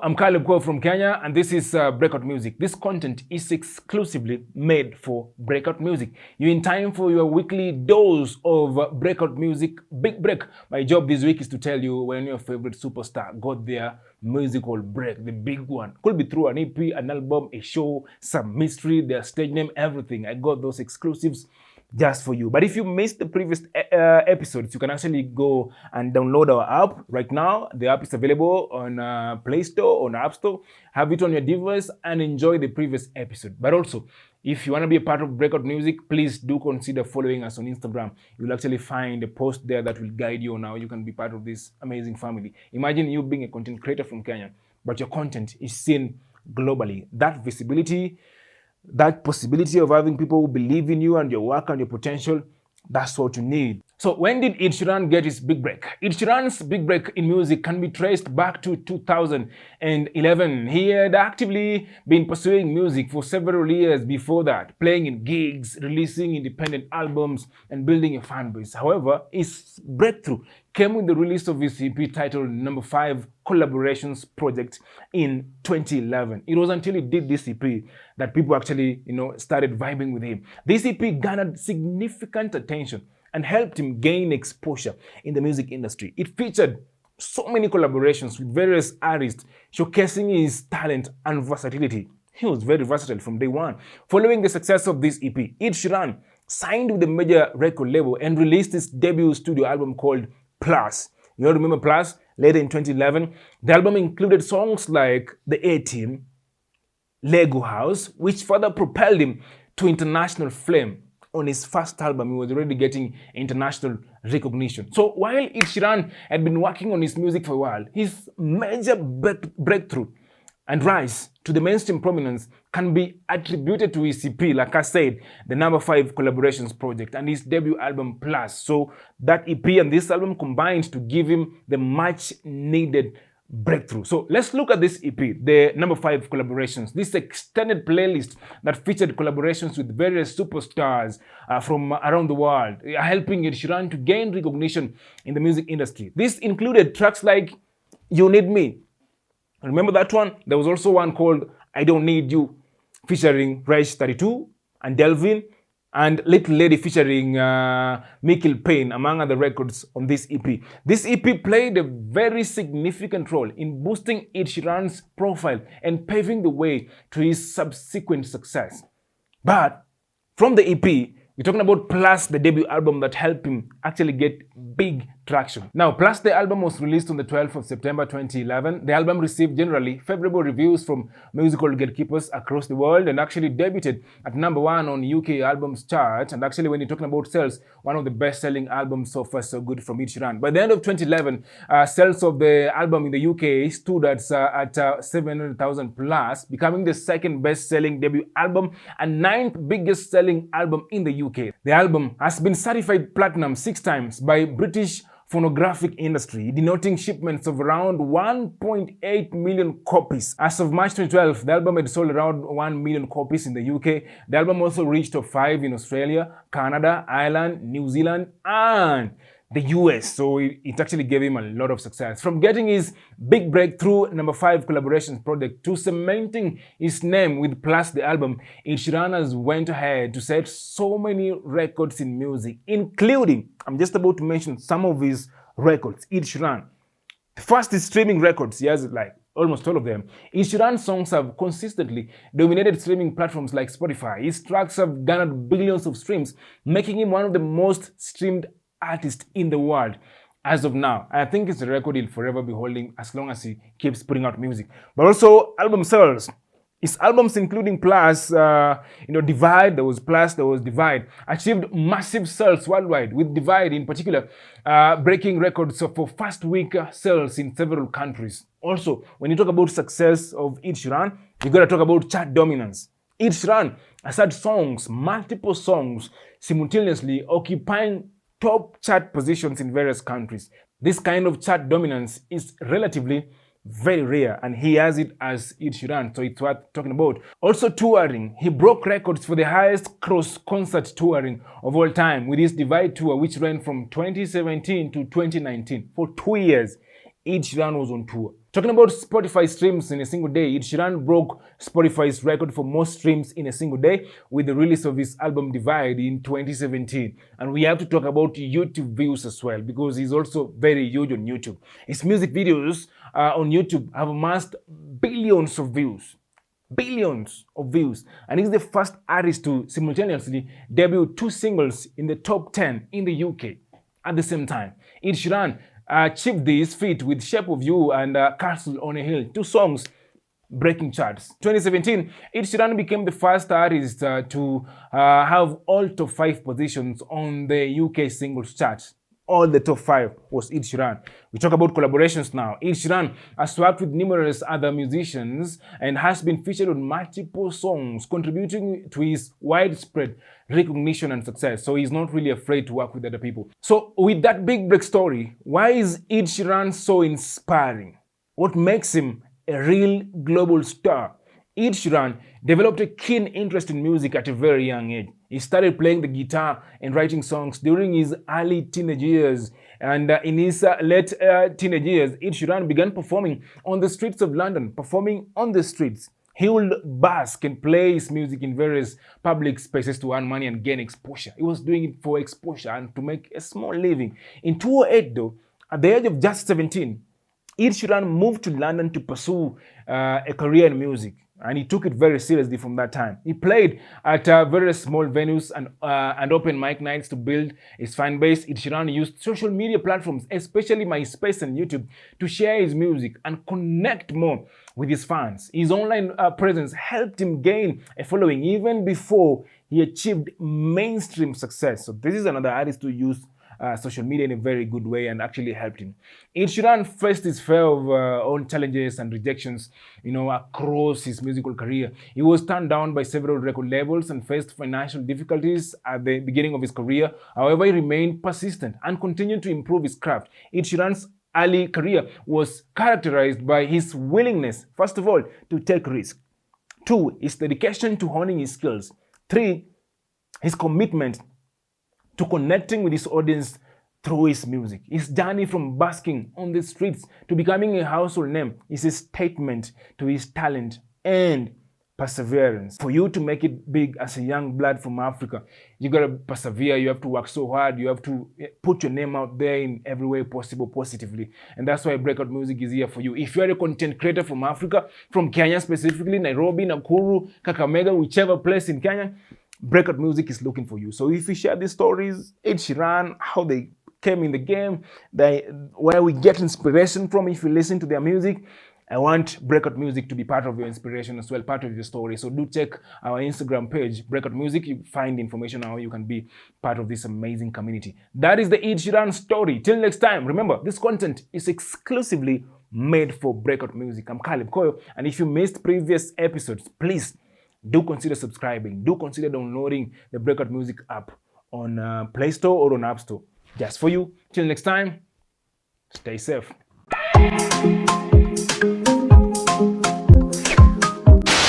I'm Koyo from Kenya, and this is Breakout Music. This content is exclusively made for Breakout Music. You're in time for your weekly dose of Breakout Music Big Break. My job this week is to tell you when your favorite superstar got their musical break, the big one. Could be through an EP, an album, a show, some mystery, their stage name, everything. I got those exclusives just for you. But if you missed the previous episodes, you can actually go and download our app right now. The app is available on Play Store, on App Store. Have it on your device and enjoy the previous episode. But also, if you want to be a part of Breakout Music, please do consider following us on Instagram. You'll actually find a post there that will guide you on how you can be part of this amazing family. Imagine you being a content creator from Kenya, but your content is seen globally. That visibility, that possibility of having people who believe in you and your work and your potential, that's what you need. So when did Ed Sheeran get his big break? Ed Sheeran's big break in music can be traced back to 2011. He had actively been pursuing music for several years before that, playing in gigs, releasing independent albums, and building a fan base. However, his breakthrough came with the release of his EP titled No. 5 Collaborations Project in 2011. It was until he did this EP that people actually, started vibing with him. This EP garnered significant attention and helped him gain exposure in the music industry. It featured so many collaborations with various artists, showcasing his talent and versatility. He was very versatile from day one. Following the success of this EP, Ed Sheeran signed with a major record label and released his debut studio album called Plus. You all remember Plus? Later in 2011, the album included songs like The A-Team, Lego House, which further propelled him to international fame. On his first album, he was already getting international recognition. So while Ed Sheeran had been working on his music for a while, his major breakthrough and rise to the mainstream prominence can be attributed to his EP, like I said, the No. 5 Collaborations Project, and his debut album Plus. So that EP and this album combined to give him the much needed breakthrough. So let's look at this EP, the No. 5 Collaborations, this extended playlist that featured collaborations with various superstars from around the world, helping Ed Sheeran to gain recognition in the music industry. This included tracks like You Need Me. Remember that one? There was also one called I Don't Need You, featuring Reg 32 and Delvin, and Little Lady featuring Mikil Payne, among other records on this EP. This EP played a very significant role in boosting Ed Sheeran's profile and paving the way to his subsequent success. But from the EP, we're talking about Plus, the debut album that helped him actually get big traction. Now, Plus, the album was released on the 12th of September 2011. The album received generally favorable reviews from musical gatekeepers across the world and actually debuted at No. 1 on UK albums chart. And actually, when you're talking about sales, one of the best-selling albums so far so good from Ed Sheeran. By the end of 2011, sales of the album in the UK stood at 700,000 plus, becoming the second best-selling debut album and 9th biggest-selling album in the UK. The album has been certified platinum 6 times by British phonographic industry, denoting shipments of around 1.8 million copies. As of March 2012, the album had sold around 1 million copies in the UK. The album also reached top 5 in Australia, Canada, Ireland, New Zealand, and the US. So it actually gave him a lot of success. From getting his big breakthrough No. 5 Collaborations project to cementing his name with Plus the album, Ed Sheeran has went ahead to set so many records in music, including, I'm just about to mention some of his records. Ed Sheeran. The first is streaming records. He has like almost all of them. Ed Sheeran's songs have consistently dominated streaming platforms like Spotify. His tracks have garnered billions of streams, making him one of the most streamed artist in the world as of now. I think it's a record he'll forever be holding as long as he keeps putting out music. But also album sales. His albums, including Plus, Divide, there was Plus, there was Divide, achieved massive sales worldwide, with Divide in particular breaking records for first week sales in several countries. Also, when you talk about success of Ed Sheeran, you gotta talk about chart dominance. Ed Sheeran has had songs, multiple songs, simultaneously occupying top chart positions in various countries. This kind of chart dominance is relatively very rare, and he has it as Ed Sheeran, so it's worth talking about. Also touring, he broke records for the highest cross-concert touring of all time with his Divide tour, which ran from 2017 to 2019 for 2 years. Ed Sheeran was on tour. Talking about Spotify streams in a single day, Ed Sheeran broke Spotify's record for most streams in a single day with the release of his album Divide in 2017. And we have to talk about YouTube views as well, because he's also very huge on YouTube. His music videos on YouTube have amassed billions of views. Billions of views, and he's the first artist to simultaneously debut 2 singles in the top 10 in the UK at the same time. Ed Sheeran achieved this feat with Shape of You and Castle on a Hill, 2 songs breaking charts. 2017, Ed Sheeran became the first artist to have all top 5 positions on the UK singles charts. All the top 5 was Ed Sheeran. We talk about collaborations now. Ed Sheeran has worked with numerous other musicians and has been featured on multiple songs, contributing to his widespread recognition and success. So he's not really afraid to work with other people. So with that big break story, why is Ed Sheeran so inspiring? What makes him a real global star? Ed Sheeran developed a keen interest in music at a very young age. He started playing the guitar and writing songs during his early teenage years. And in his late teenage years, Ed Sheeran began performing on the streets of London. Performing on the streets, he would bask and play his music in various public spaces to earn money and gain exposure. He was doing it for exposure and to make a small living. In 2008 though, at the age of just 17, Ed Sheeran moved to London to pursue a career in music. And he took it very seriously from that time. He played at various small venues and open mic nights to build his fan base. Ed Sheeran used social media platforms, especially MySpace and YouTube, to share his music and connect more with his fans. His online presence helped him gain a following even before he achieved mainstream success. So this is another artist to use social media in a very good way and actually helped him. Ed Sheeran faced his fair of own challenges and rejections, across his musical career. He was turned down by several record labels and faced financial difficulties at the beginning of his career. However, he remained persistent and continued to improve his craft. Ed Sheeran's early career was characterized by his willingness, first of all, to take risks. 2, his dedication to honing his skills. 3, his commitment to connecting with his audience through his music. His journey from basking on the streets to becoming a household name is a statement to his talent and perseverance. For you to make it big as a young blood from Africa, you gotta persevere, you have to work so hard, you have to put your name out there in every way possible positively. And that's why Breakout Music is here for you. If you're a content creator from Africa, from Kenya specifically, Nairobi, Nakuru, Kakamega, whichever place in Kenya, Breakout Music is looking for you. So if you share these stories, Ed Sheeran, how they came in the game, where we get inspiration from if you listen to their music, I want Breakout Music to be part of your inspiration as well, part of your story. So do check our Instagram page, Breakout Music. You find information on how you can be part of this amazing community. That is the Ed Sheeran story. Till next time, remember, this content is exclusively made for Breakout Music. I'm Koyo, and if you missed previous episodes, please do consider subscribing. Do consider downloading the Breakout Music app on Play Store or on App Store. Just for you. Till next time, stay safe.